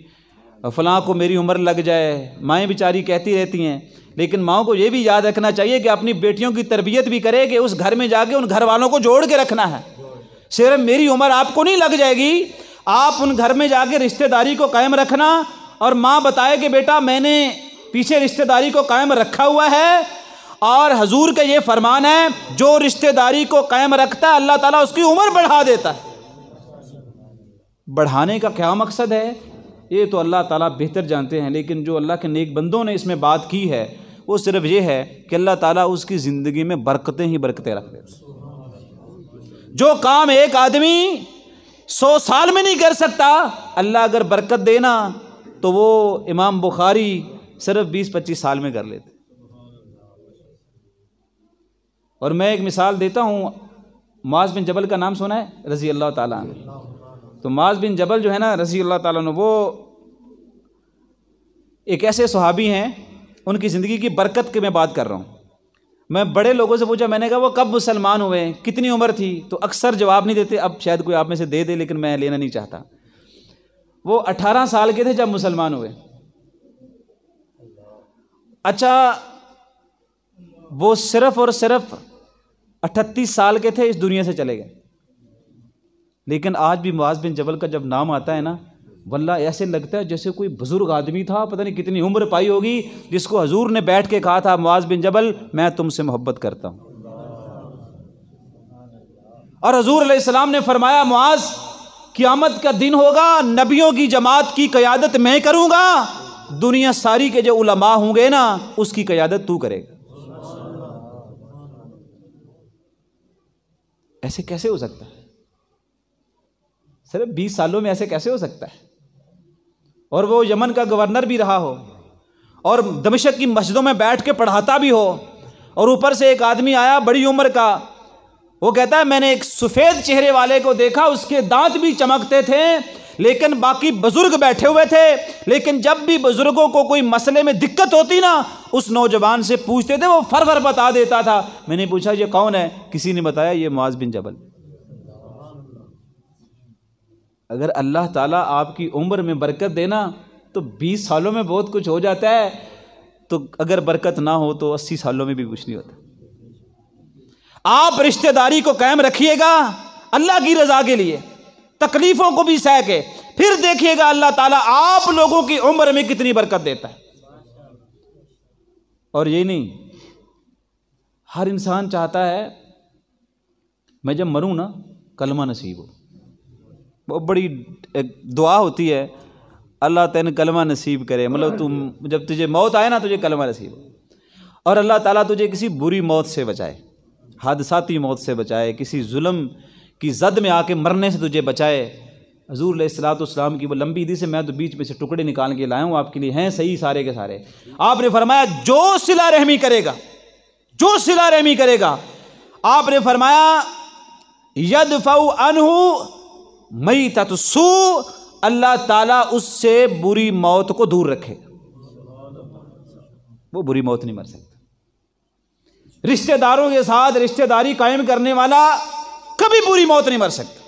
فلاں کو میری عمر لگ جائے، مائیں بیچاری کہتی رہتی ہیں، لیکن ماؤں کو یہ بھی یاد رکھنا چاہیے کہ اپنی بیٹیوں کی تربیت بھی کرے کہ اس گھر میں جا کے ان گھر والوں کو جوڑ کے رکھنا ہے۔ صرف میری عمر آپ کو نہیں لگ جائے گی، آپ ان گھر میں جا کے رشتہ داری کو قائم رکھنا، اور ماں بتائے کہ بیٹا میں نے پیچھے رشتہ داری کو قائم رکھا ہوا ہے، اور حضور کا یہ فرمان ہے جو رشتہ داری کو قائم رکھتا ہے اللہ تعالیٰ اس کی عمر بڑھا دیتا ہے۔ بڑھانے کا کیا مقصد ہے یہ تو اللہ تعالیٰ بہتر جانتے ہیں، لیکن جو اللہ کے نیک بندوں نے اس میں بات کی ہے وہ صرف یہ ہے کہ اللہ تعالیٰ اس کی زندگی میں برکتیں ہی برکتیں رکھ دیتے۔ جو کام ایک آدمی 100 سال میں نہیں کر سکتا، اللہ اگر برکت دینا تو وہ امام بخاری صرف 20-25 سال میں کر لیتے۔ اور میں ایک مثال دیتا ہوں، معاذ بن جبل کا نام سنا ہے رضی اللہ تعالیٰ عنہ؟ تو معاذ بن جبل جو ہے نا رضی اللہ تعالیٰ عنہ، وہ ایک ایسے صحابی ہیں، ان کی زندگی کی برکت کی میں بات کر رہا ہوں۔ میں بڑے لوگوں سے پوچھا، میں نے کہا وہ کب مسلمان ہوئے، کتنی عمر تھی؟ تو اکثر جواب نہیں دیتے، اب شاید کوئی آپ میں سے دے دے لیکن میں لینا نہیں چاہتا۔ وہ 18 سال کے تھے جب مسلمان ہوئے۔ اچھا وہ صرف اور صرف 38 سال کے تھے، اس دنیا سے چلے گئے۔ لیکن آج بھی معاذ بن جبل کا جب نام آتا ہے نا، واللہ ایسے لگتا ہے جیسے کوئی بزرگ آدمی تھا، پتہ نہیں کتنی عمر پائی ہوگی، جس کو حضور نے بیٹھ کے کہا تھا معاذ بن جبل میں تم سے محبت کرتا ہوں۔ اور حضور علیہ السلام نے فرمایا معاذ قیامت کا دن ہوگا، نبیوں کی جماعت کی قیادت میں کروں گا، دنیا ساری کے جو علماء ہوں گے نا اس کی قیادت تو کرے گا۔ ایسے کیسے ہو سکتا ہے؟ صرف 20 سالوں میں ایسے کیسے ہو سکتا ہے؟ اور وہ یمن کا گورنر بھی رہا ہو، اور دمشق کی مسجدوں میں بیٹھ کے پڑھاتا بھی ہو، اور اوپر سے ایک آدمی آیا بڑی عمر کا، وہ کہتا ہے میں نے ایک سفید چہرے والے کو دیکھا، اس کے دانت بھی چمکتے تھے لیکن باقی بزرگ بیٹھے ہوئے تھے، لیکن جب بھی بزرگوں کو کوئی مسئلے میں دقت ہوتی نا اس نوجوان سے پوچھتے تھے، وہ فر بتا دیتا تھا۔ میں نے پوچھا یہ کون ہے؟ کسی نے بتایا یہ معاذ بن جبل۔ اگر اللہ تعالیٰ آپ کی عمر میں برکت دینا تو 20 سالوں میں بہت کچھ ہو جاتا ہے، تو اگر برکت نہ ہو تو 80 سالوں میں بھی کچھ نہیں ہوتا۔ آپ رشتہ داری کو قائم رکھیے گا اللہ کی رضا کے لیے، تکلیفوں کو بھی سہ کے، پھر دیکھیے گا اللہ تعالیٰ آپ لوگوں کی عمر میں کتنی برکت دیتا ہے۔ اور یہ نہیں، ہر انسان چاہتا ہے میں جب مروں نا کلمہ نصیب ہو، وہ بڑی دعا ہوتی ہے اللہ تین کلمہ نصیب کرے، مطلب تم جب تجھے موت آئے نا تجھے کلمہ نصیب ہو، اور اللہ تعالیٰ تجھے کسی بری موت سے بچائے، حادثاتی موت سے بچائے، کسی ظلم کی زد میں آ کے مرنے سے تجھے بچائے۔ حضور علیہ الصلوۃ والسلام کی وہ لمبی حدیث ہے، میں تو بیچ میں سے ٹکڑے نکال کے لایا ہوں آپ کے لیے، ہیں صحیح سارے کے سارے۔ آپ نے فرمایا جو صلہ رحمی کرے گا، جو صلہ رحمی کرے گا، آپ نے فرمایا یدفع عنہ میتۃ السوء، اللہ تعالیٰ اس سے بری موت کو دور رکھے، وہ بری موت نہیں مر سکتا۔ رشتہ داروں کے ساتھ رشتہ داری قائم کرنے والا کبھی بری موت نہیں مر سکتا۔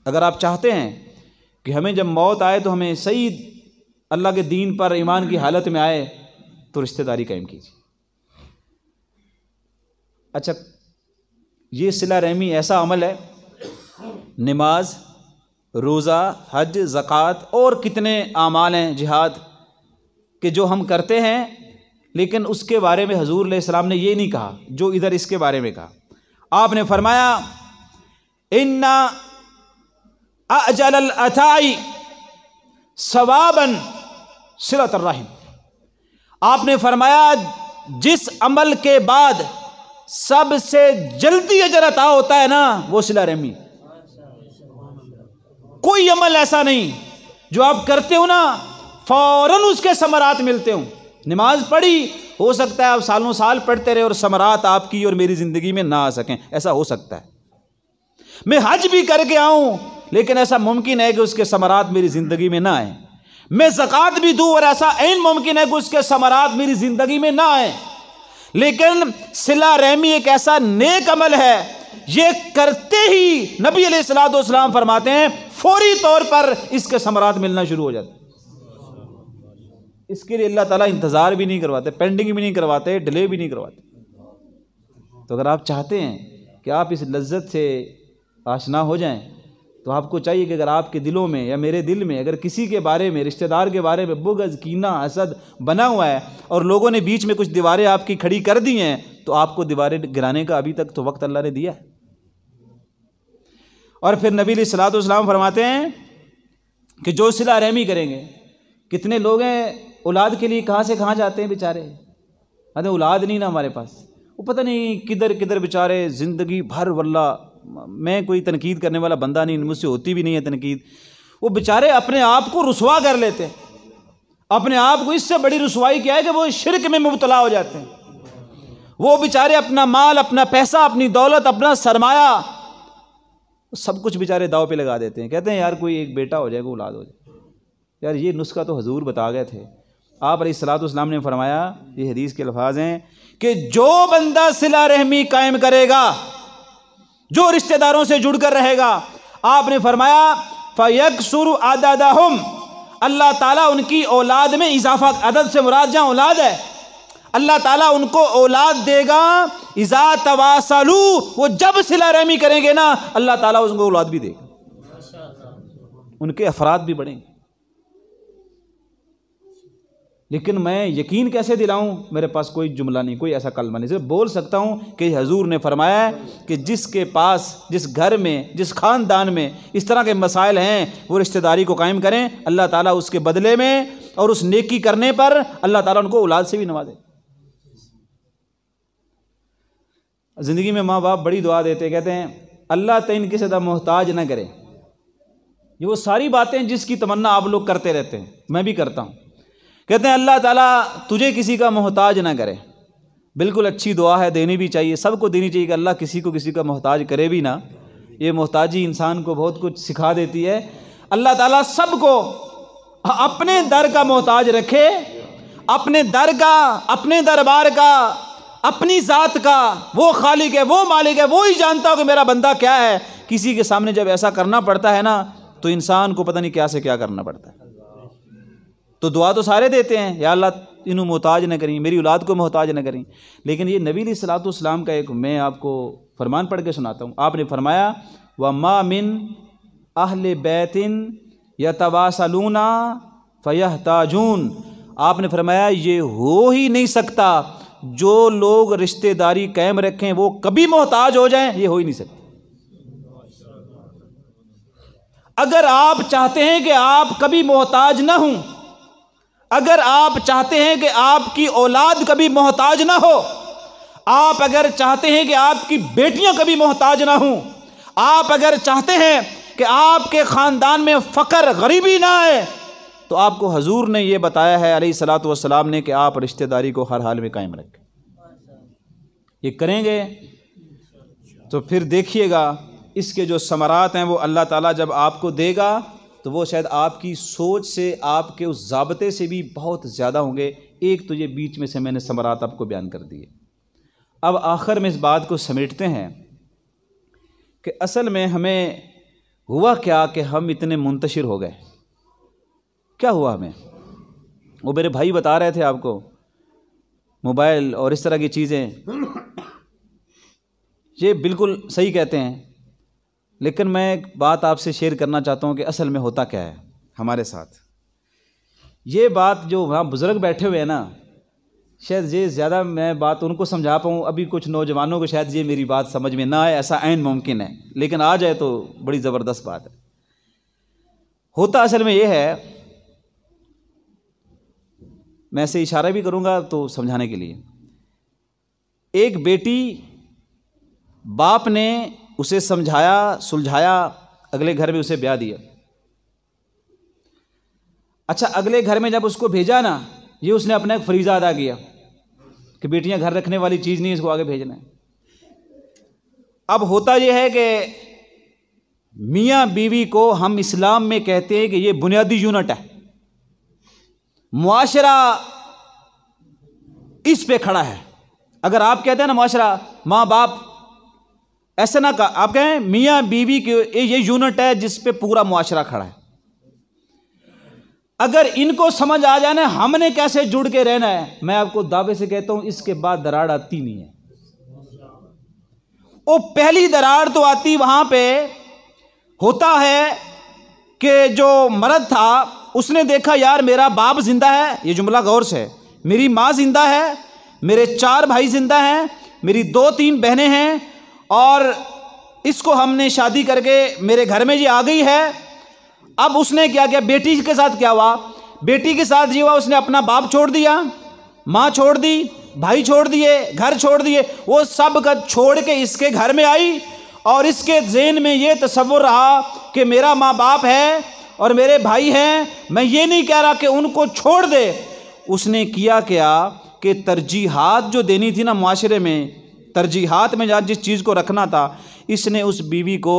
اگر آپ چاہتے ہیں کہ ہمیں جب موت آئے تو ہمیں صحیح اللہ کے دین پر ایمان کی حالت میں آئے، تو رشتہ داری قائم کیجیے۔ اچھا، یہ صلہ رحمی ایسا عمل ہے، نماز، روزہ، حج، زکوٰۃ اور کتنے اعمال ہیں، جہاد، کہ جو ہم کرتے ہیں، لیکن اس کے بارے میں حضور علیہ السلام نے یہ نہیں کہا جو ادھر اس کے بارے میں کہا۔ آپ نے فرمایا ان اجل العطاء ثوابا صلۃ الرحم۔ آپ نے فرمایا جس عمل کے بعد سب سے جلدی اجر عطا ہوتا ہے نا، وہ صلہ رحمی۔ کوئی عمل ایسا نہیں جو آپ کرتے ہو نا فوراً اس کے ثمرات ملتے ہوں۔ نماز پڑھی، ہو سکتا ہے آپ سالوں سال پڑھتے رہے اور ثمرات آپ کی اور میری زندگی میں نہ آ سکیں، ایسا ہو سکتا ہے۔ میں حج بھی کر کے آؤں لیکن ایسا ممکن ہے کہ اس کے ثمرات میری زندگی میں نہ آئیں۔ میں زکوٰۃ بھی دوں اور ایسا عین ممکن ہے کہ اس کے ثمرات میری زندگی میں نہ آئیں۔ لیکن صلہ رحمی ایک ایسا نیک عمل ہے، یہ کرتے ہی نبی علیہ الصلوۃ والسلام فرماتے ہیں فوری طور پر اس کے ثمرات ملنا شروع ہو جاتے ہیں۔ اس کے لیے اللہ تعالیٰ انتظار بھی نہیں کرواتے، پینڈنگ بھی نہیں کرواتے، ڈیلے بھی نہیں کرواتے۔ تو اگر آپ چاہتے ہیں کہ آپ اس لذت سے آشنا ہو جائیں تو آپ کو چاہیے کہ اگر آپ کے دلوں میں یا میرے دل میں اگر کسی کے بارے میں، رشتہ دار کے بارے میں بغض، کینہ، حسد بنا ہوا ہے اور لوگوں نے بیچ میں کچھ دیواریں آپ کی کھڑی کر دی ہیں، تو آپ کو دیواریں گرانے کا ابھی تک تو وقت اللہ نے دیا ہے۔ اور پھر نبی علیہ الصلوۃ والسلام فرماتے ہیں کہ جو صلہ رحمی کریں گے، کتنے لوگ ہیں اولاد کے لیے کہاں سے کہاں جاتے ہیں بیچارے، ارے اولاد نہیں نا ہمارے پاس، وہ پتہ نہیں کدھر کدھر بیچارے زندگی بھر، واللہ میں کوئی تنقید کرنے والا بندہ نہیں، مجھ سے ہوتی بھی نہیں ہے تنقید، وہ بیچارے اپنے آپ کو رسوا کر لیتے ہیں۔ اپنے آپ کو اس سے بڑی رسوائی کیا ہے کہ وہ شرک میں مبتلا ہو جاتے ہیں۔ وہ بیچارے اپنا مال، اپنا پیسہ، اپنی دولت، اپنا سرمایہ، سب کچھ بیچارے داؤ پہ لگا دیتے ہیں۔ کہتے ہیں یار کوئی ایک بیٹا ہو جائے، کوئی اولاد ہو جائے۔ یار یہ نسخہ تو حضور بتا گئے تھے۔ آپ علیہ الصلوۃ والسلام نے فرمایا، یہ حدیث کے الفاظ ہیں کہ جو بندہ صلہ رحمی قائم کرے گا، جو رشتہ داروں سے جڑ کر رہے گا، آپ نے فرمایا فَيَكْسُرُ عَدَدَهُمْ، اللہ تعالیٰ ان کی اولاد میں اضافہ، عدد سے مراد جہاں اولاد ہے، اللہ تعالیٰ ان کو اولاد دے گا۔ اذا تواصلوا، وہ جب صلہ رحمی کریں گے نا، اللہ تعالیٰ ان کو اولاد بھی دے گا، ان کے افراد بھی بڑھیں گے۔ لیکن میں یقین کیسے دلاؤں؟ میرے پاس کوئی جملہ نہیں، کوئی ایسا کلمہ نہیں، صرف بول سکتا ہوں کہ حضور نے فرمایا ہے کہ جس کے پاس، جس گھر میں، جس خاندان میں اس طرح کے مسائل ہیں، وہ رشتہ داری کو قائم کریں، اللہ تعالیٰ اس کے بدلے میں اور اس نیکی کرنے پر اللہ تعالیٰ ان کو اولاد سے بھی نوازے۔ زندگی میں ماں باپ بڑی دعا دیتے، کہتے ہیں اللہ تعین کسی طرح محتاج نہ کرے۔ یہ وہ ساری باتیں جس کی تمنا آپ لوگ کرتے رہتے ہیں، میں بھی کرتا ہوں۔ کہتے ہیں اللہ تعالیٰ تجھے کسی کا محتاج نہ کرے۔ بالکل اچھی دعا ہے، دینی بھی چاہیے، سب کو دینی چاہیے کہ اللہ کسی کو کسی کا محتاج کرے بھی نہ۔ یہ محتاجی انسان کو بہت کچھ سکھا دیتی ہے۔ اللہ تعالیٰ سب کو اپنے در کا محتاج رکھے، اپنے در کا، اپنے دربار کا، اپنی ذات کا۔ وہ خالق ہے، وہ مالک ہے، وہی جانتا ہو کہ میرا بندہ کیا ہے۔ کسی کے سامنے جب ایسا کرنا پڑتا ہے نا تو انسان کو پتہ نہیں کیا سے کیا کرنا پڑتا ہے۔ تو دعا تو سارے دیتے ہیں، یا اللہ انہوں محتاج نہ کریں، میری اولاد کو محتاج نہ کریں، لیکن یہ نبی علیہ الصلوۃ والسلام کا ایک میں آپ کو فرمان پڑھ کے سناتا ہوں۔ آپ نے فرمایا وَمَا مِنْ أَهْلِ بَيْتٍ يَتَوَاصَلُونَ فَيَحْتَاجُونَ، آپ نے فرمایا یہ ہو ہی نہیں سکتا جو لوگ رشتہ داری قائم رکھیں وہ کبھی محتاج ہو جائیں، یہ ہو ہی نہیں سکتا۔ اگر آپ چاہتے ہیں کہ آپ کبھی محتاج نہ ہوں، اگر آپ چاہتے ہیں کہ آپ کی اولاد کبھی محتاج نہ ہو، آپ اگر چاہتے ہیں کہ آپ کی بیٹیاں کبھی محتاج نہ ہوں، آپ اگر چاہتے ہیں کہ آپ کے خاندان میں فقر، غریبی نہ آئے، تو آپ کو حضور نے یہ بتایا ہے علیہ الصلوۃ والسلام نے کہ آپ رشتہ داری کو ہر حال میں قائم رکھیں۔ یہ کریں گے تو پھر دیکھیے گا اس کے جو ثمرات ہیں وہ اللہ تعالیٰ جب آپ کو دے گا تو وہ شاید آپ کی سوچ سے، آپ کے اس ضابطے سے بھی بہت زیادہ ہوں گے ایک تو یہ بیچ میں سے میں نے ثمرات آپ کو بیان کر دیے۔ اب آخر میں اس بات کو سمیٹتے ہیں کہ اصل میں ہمیں ہوا کیا کہ ہم اتنے منتشر ہو گئے۔ کیا ہوا ہمیں؟ وہ میرے بھائی بتا رہے تھے آپ کو، موبائل اور اس طرح کی چیزیں، یہ بالکل صحیح کہتے ہیں، لیکن میں ایک بات آپ سے شیئر کرنا چاہتا ہوں کہ اصل میں ہوتا کیا ہے ہمارے ساتھ۔ یہ بات جو وہاں بزرگ بیٹھے ہوئے ہیں نا، شاید یہ زیادہ میں بات ان کو سمجھا پاؤں، ابھی کچھ نوجوانوں کو شاید یہ میری بات سمجھ میں نہ آئے، ایسا عین ممکن ہے، لیکن آ جائے تو بڑی زبردست بات ہے۔ ہوتا اصل میں یہ ہے، میں اسے اشارہ بھی کروں گا تو سمجھانے کے لیے۔ ایک بیٹی، باپ نے اسے سمجھایا سلجھایا، اگلے گھر میں اسے بیاہ دیا۔ اچھا، اگلے گھر میں جب اس کو بھیجا نا، یہ اس نے اپنا ایک فریضہ ادا کیا کہ بیٹیاں گھر رکھنے والی چیز نہیں، اس کو آگے بھیجنا ہے۔ اب ہوتا یہ ہے کہ میاں بیوی کو ہم اسلام میں کہتے ہیں کہ یہ بنیادی یونٹ ہے، معاشرہ اس پہ کھڑا ہے۔ اگر آپ کہتے ہیں نا معاشرہ، ماں باپ، ایسا نہ کہا، آپ کہیں میاں بیوی کے یہ یونٹ ہے جس پہ پورا معاشرہ کھڑا ہے۔ اگر ان کو سمجھ آ جانا ہم نے کیسے جڑ کے رہنا ہے، میں آپ کو دعوے سے کہتا ہوں اس کے بعد دراڑ آتی نہیں ہے۔ وہ پہلی دراڑ تو آتی وہاں پہ ہوتا ہے کہ جو مرد تھا اس نے دیکھا یار میرا باپ زندہ ہے، یہ جملہ غور سے، میری ماں زندہ ہے، میرے 4 بھائی زندہ ہیں، میری 2-3 بہنیں ہیں، اور اس کو ہم نے شادی کر کے میرے گھر میں یہ آ گئی ہے۔ اب اس نے کیا کیا، بیٹی کے ساتھ کیا ہوا، بیٹی کے ساتھ یہ ہوا اس نے اپنا باپ چھوڑ دیا، ماں چھوڑ دی، بھائی چھوڑ دیے، گھر چھوڑ دیے، وہ سب کا چھوڑ کے اس کے گھر میں آئی، اور اس کے ذہن میں یہ تصور رہا کہ میرا ماں باپ ہے اور میرے بھائی ہیں، میں یہ نہیں کہہ رہا کہ ان کو چھوڑ دے۔ اس نے کیا کہ ترجیحات جو دینی تھی نا معاشرے میں، ترجیحات میں جس چیز کو رکھنا تھا، اس نے اس بیوی کو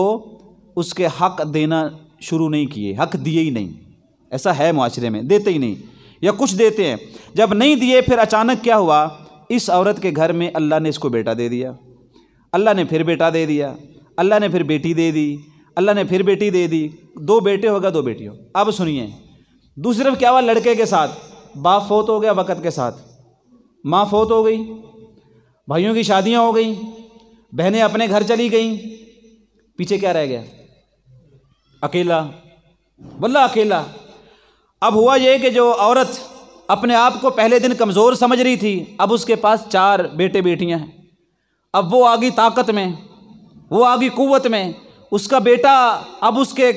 اس کے حق دینا شروع نہیں کیے، حق دیے ہی نہیں۔ ایسا ہے معاشرے میں، دیتے ہی نہیں، یا کچھ دیتے ہیں، جب نہیں دیے پھر اچانک کیا ہوا، اس عورت کے گھر میں اللہ نے اس کو بیٹا دے دیا، اللہ نے پھر بیٹا دے دیا، اللہ نے پھر بیٹی دے دی، اللہ نے پھر بیٹی دے دی، 2 بیٹے ہوگا 2 بیٹی ہو۔ اب سنیے، دوسری طرف کیا ہوا، لڑکے کے ساتھ باپ فوت ہو گیا وقت کے ساتھ، ماں فوت ہو گئی، بھائیوں کی شادیاں ہو گئیں، بہنیں اپنے گھر چلی گئیں، پیچھے کیا رہ گیا، اکیلا، واللہ اکیلا۔ اب ہوا یہ کہ جو عورت اپنے آپ کو پہلے دن کمزور سمجھ رہی تھی، اب اس کے پاس 4 بیٹے بیٹیاں ہیں، اب وہ آگئی طاقت میں، وہ آگئی قوت میں، اس کا بیٹا اب اس کے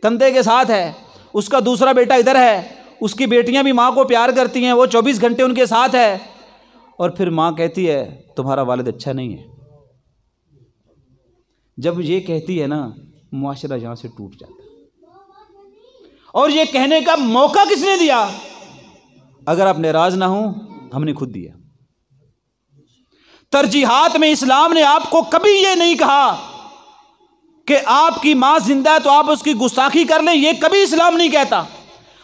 کندھے کے ساتھ ہے، اس کا دوسرا بیٹا ادھر ہے، اس کی بیٹیاں بھی ماں کو پیار کرتی ہیں، وہ 24 گھنٹے ان کے ساتھ ہے، اور پھر ماں کہتی ہے تمہارا والد اچھا نہیں ہے۔ جب یہ کہتی ہے نا، معاشرہ یہاں سے ٹوٹ جاتا ہے۔ اور یہ کہنے کا موقع کس نے دیا؟ اگر آپ ناراض نہ ہوں، ہم نے خود دیا۔ ترجیحات میں اسلام نے آپ کو کبھی یہ نہیں کہا کہ آپ کی ماں زندہ ہے تو آپ اس کی گستاخی کر لیں، یہ کبھی اسلام نہیں کہتا۔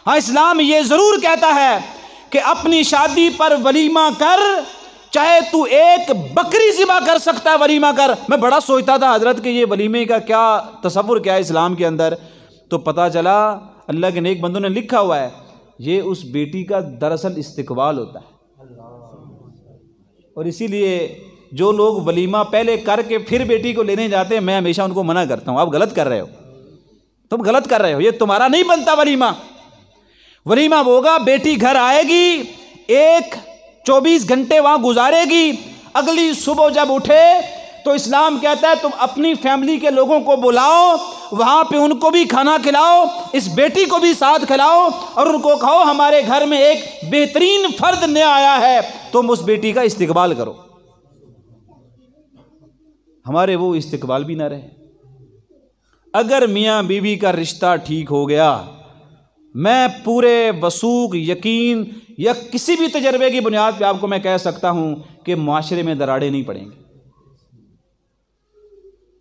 ہاں، اسلام یہ ضرور کہتا ہے کہ اپنی شادی پر ولیمہ کر، چاہے تو 1 بکری ذبح کر سکتا ہے، ولیمہ کر۔ میں بڑا سوچتا تھا حضرت کہ یہ ولیمے کا کیا تصور کیا ہے اسلام کے اندر، تو پتہ چلا اللہ کے نیک بندوں نے لکھا ہوا ہے، یہ اس بیٹی کا دراصل استقبال ہوتا ہے۔ اور اسی لیے جو لوگ ولیمہ پہلے کر کے پھر بیٹی کو لینے جاتے ہیں، میں ہمیشہ ان کو منع کرتا ہوں، آپ غلط کر رہے ہو، تم غلط کر رہے ہو، یہ تمہارا نہیں بنتا ولیمہ۔ ولیمہ وہ ہوگا، بیٹی گھر آئے گی، 24 گھنٹے وہاں گزارے گی، اگلی صبح جب اٹھے تو اسلام کہتا ہے تم اپنی فیملی کے لوگوں کو بلاؤ، وہاں پہ ان کو بھی کھانا کھلاؤ، اس بیٹی کو بھی ساتھ کھلاؤ، اور ان کو کہو ہمارے گھر میں ایک بہترین فرد نیا آیا ہے، تم اس بیٹی کا استقبال کرو۔ ہمارے وہ استقبال بھی نہ رہے۔ اگر میاں بیوی کا رشتہ ٹھیک ہو گیا، میں پورے وثوق، یقین یا کسی بھی تجربے کی بنیاد پہ آپ کو میں کہہ سکتا ہوں کہ معاشرے میں دراڑیں نہیں پڑیں گی۔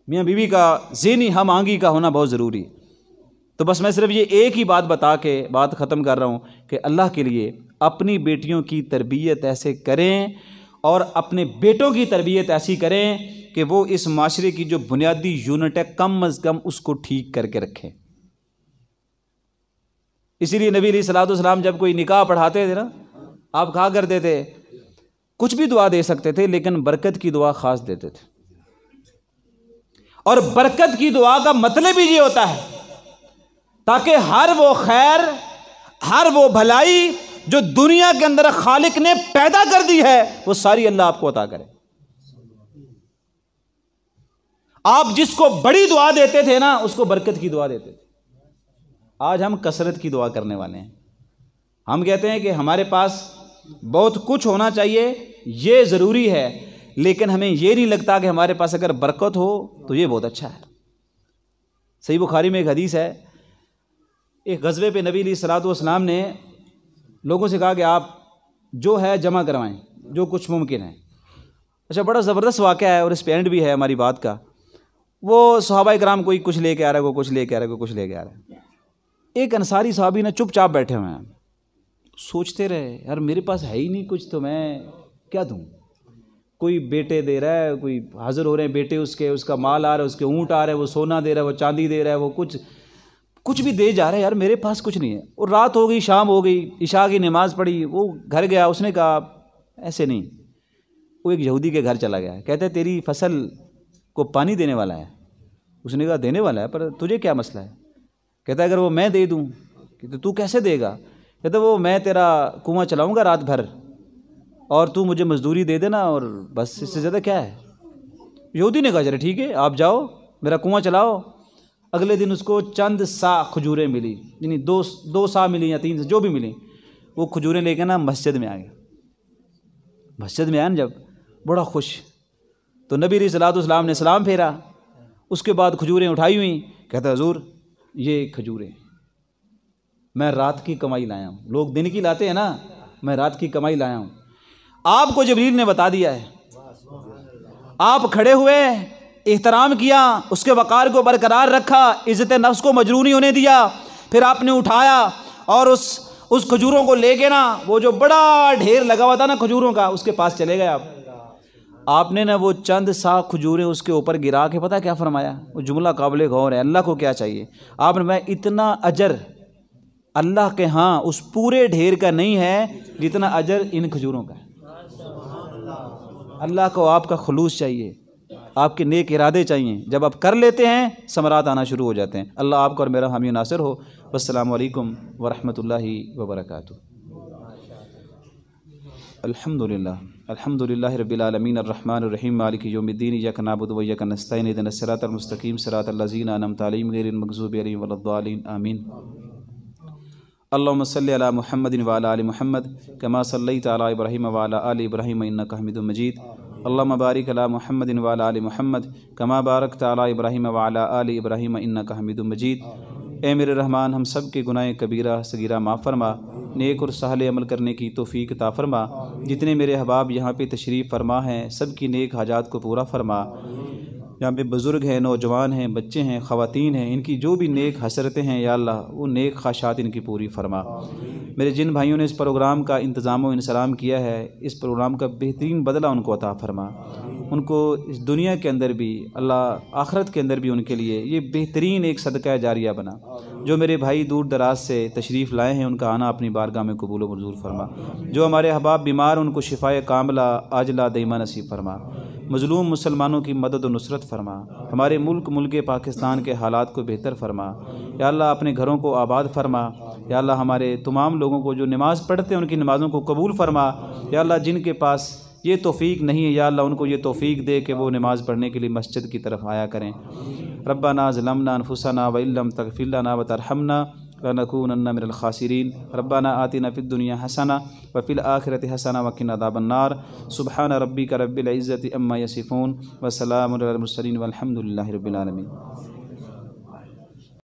میاں بیوی کا ذہنی ہم آہنگی کا ہونا بہت ضروری ہے۔ تو بس میں صرف یہ ایک ہی بات بتا کے بات ختم کر رہا ہوں کہ اللہ کے لیے اپنی بیٹیوں کی تربیت ایسے کریں اور اپنے بیٹوں کی تربیت ایسی کریں کہ وہ اس معاشرے کی جو بنیادی یونٹ ہے کم از کم اس کو ٹھیک کر کے رکھیں۔ اسی لیے نبی علیہ الصلوۃ والسلام جب کوئی نکاح پڑھاتے تھے نا، آپ کہا کرتے تھے کچھ بھی دعا دے سکتے تھے لیکن برکت کی دعا خاص دیتے تھے، اور برکت کی دعا کا مطلب ہی یہ ہوتا ہے تاکہ ہر وہ خیر، ہر وہ بھلائی جو دنیا کے اندر خالق نے پیدا کر دی ہے وہ ساری اللہ آپ کو عطا کرے۔ آپ جس کو بڑی دعا دیتے تھے نا اس کو برکت کی دعا دیتے تھے۔ آج ہم کثرت کی دعا کرنے والے ہیں، ہم کہتے ہیں کہ ہمارے پاس بہت کچھ ہونا چاہیے، یہ ضروری ہے، لیکن ہمیں یہ نہیں لگتا کہ ہمارے پاس اگر برکت ہو تو یہ بہت اچھا ہے۔ صحیح بخاری میں ایک حدیث ہے، ایک غزوے پہ نبی علیہ الصلوۃ والسلام نے لوگوں سے کہا کہ آپ جو ہے جمع کروائیں جو کچھ ممکن ہے۔ اچھا، بڑا زبردست واقعہ ہے اور اس پہ اینڈ بھی ہے ہماری بات کا۔ وہ صحابہ کرام کوئی کچھ لے کے آ رہا ہے، کوئی کچھ لے کے آ رہا ہے، کوئی کچھ لے کے آ رہا ہے۔ ایک انصاری صحابی نے چپ چاپ بیٹھے ہوئے ہیں، سوچتے رہے یار میرے پاس ہے ہی نہیں کچھ تو میں کیا دوں۔ کوئی بیٹے دے رہا ہے، کوئی حاضر ہو رہے ہیں بیٹے اس کا مال آ رہا ہے، اس کے اونٹ آ رہے ہیں، وہ سونا دے رہا ہے، وہ چاندی دے رہا ہے، وہ کچھ بھی دے جا رہا ہے، یار میرے پاس کچھ نہیں ہے۔ اور رات ہو گئی، شام ہو گئی، عشاء کی نماز پڑھی، وہ گھر گیا، اس نے کہا ایسے نہیں۔ وہ ایک یہودی کے گھر چلا گیا، کہتے ہیں تیری فصل کو پانی دینے والا ہے۔ اس نے کہا دینے والا ہے، پر تجھے کیا مسئلہ ہے؟ کہتا ہے اگر وہ میں دے دوں تو کیسے دے گا؟ کہتا ہے وہ میں تیرا کنواں چلاؤں گا رات بھر اور تو مجھے مزدوری دے دینا، اور بس اس سے زیادہ کیا ہے۔ یہودی نے کہا چلے ٹھیک ہے آپ جاؤ میرا کنواں چلاؤ۔ اگلے دن اس کو چند سا کھجوریں ملی، یعنی دو سا ملی یا 3 جو بھی ملی، وہ کھجوریں لے کے نا مسجد میں آ گیا۔ مسجد میں آیا نا جب بڑا خوش، تو نبی علیہ الصلوۃ والسلام نے سلام پھیرا، اس کے بعد کھجوریں اٹھائی ہوئیں، کہتا حضور یہ کھجوریں میں رات کی کمائی لایا ہوں۔ لوگ دن کی لاتے ہیں نا، میں رات کی کمائی لایا ہوں۔ آپ کو جبریل نے بتا دیا ہے، آپ کھڑے ہوئے، احترام کیا، اس کے وقار کو برقرار رکھا، عزت نفس کو مجروح نہیں ہونے دیا، پھر آپ نے اٹھایا اور اس کھجوروں کو لے کے نا، وہ جو بڑا ڈھیر لگا ہوا تھا نا کھجوروں کا، اس کے پاس چلے گئے آپ نے نا وہ چند سا کھجوریں اس کے اوپر گرا کے پتہ کیا فرمایا؟ وہ جملہ قابل غور ہے، اللہ کو کیا چاہیے؟ آپ نے میں اتنا اجر اللہ کے ہاں اس پورے ڈھیر کا نہیں ہے جتنا اجر ان کھجوروں کا ہے۔ اللہ کو آپ کا خلوص چاہیے، آپ کے نیک ارادے چاہیے، جب آپ کر لیتے ہیں ثمرات آنا شروع ہو جاتے ہیں۔ اللہ آپ کا اور میرا حامی و ناصر ہو۔ والسلام علیکم ورحمۃ اللہ وبرکاتہ۔ الحمد للہ رب العالمین الرحمن الرحیم مالک یوم الدین ایاک نعبد و ایاک نستعین اهدنا الصراط المستقیم صراط الذین انعمت علیہم غیر المغضوب علیہم ولا الضالین آمین۔ اللہم صلی علی محمد وعلی آل محمد کما صلیت علی ابراہیم وعلی آل ابراہیم انک حمید مجید۔ اللہم بارک علی محمد وعلی آل محمد کما بارکت علی ابراہیم وعلی آل ابراہیم انک حمید مجید۔ اے میرے رحمان، ہم سب کے گناہ کبیرہ صغیرہ معاف فرما، نیک اور سہل عمل کرنے کی توفیق عطا فرما۔ جتنے میرے احباب یہاں پہ تشریف فرما ہیں سب کی نیک حاجات کو پورا فرما۔ یہاں پہ بزرگ ہیں، نوجوان ہیں، بچے ہیں، خواتین ہیں، ان کی جو بھی نیک حسرتیں ہیں یا اللہ وہ نیک خواہشات ان کی پوری فرما۔ میرے جن بھائیوں نے اس پروگرام کا انتظام و انصرام کیا ہے، اس پروگرام کا بہترین بدلہ ان کو عطا فرما۔ ان کو اس دنیا کے اندر بھی، اللہ آخرت کے اندر بھی ان کے لیے یہ بہترین ایک صدقہ جاریہ بنا۔ جو میرے بھائی دور دراز سے تشریف لائے ہیں ان کا آنا اپنی بارگاہ میں قبول و منظور فرما۔ جو ہمارے احباب بیمار ان کو شفائے کاملہ عاجلہ دائمہ نصیب فرما۔ مظلوم مسلمانوں کی مدد و نصرت فرما۔ ہمارے ملک پاکستان کے حالات کو بہتر فرما۔ یا اللہ اپنے گھروں کو آباد فرما۔ یا اللہ ہمارے تمام لوگوں کو جو نماز پڑھتے ہیں ان کی نمازوں کو قبول فرما۔ یا اللہ جن کے پاس یہ توفیق نہیں ہے یا اللہ ان کو یہ توفیق دے کہ وہ نماز پڑھنے کے لیے مسجد کی طرف آیا کریں۔ ربنا ظلمنا انفسنا وان لم تغفر لنا وترحمنا لنکونن من الخاسرین۔ ربنا آتنا فی الدنیا حسنہ وفی الآخرۃ حسنہ وقنا عذاب النار۔ سبحان ربک رب العزۃ عما یصفون وسلام علی المرسلین والحمد للہ رب العالمین۔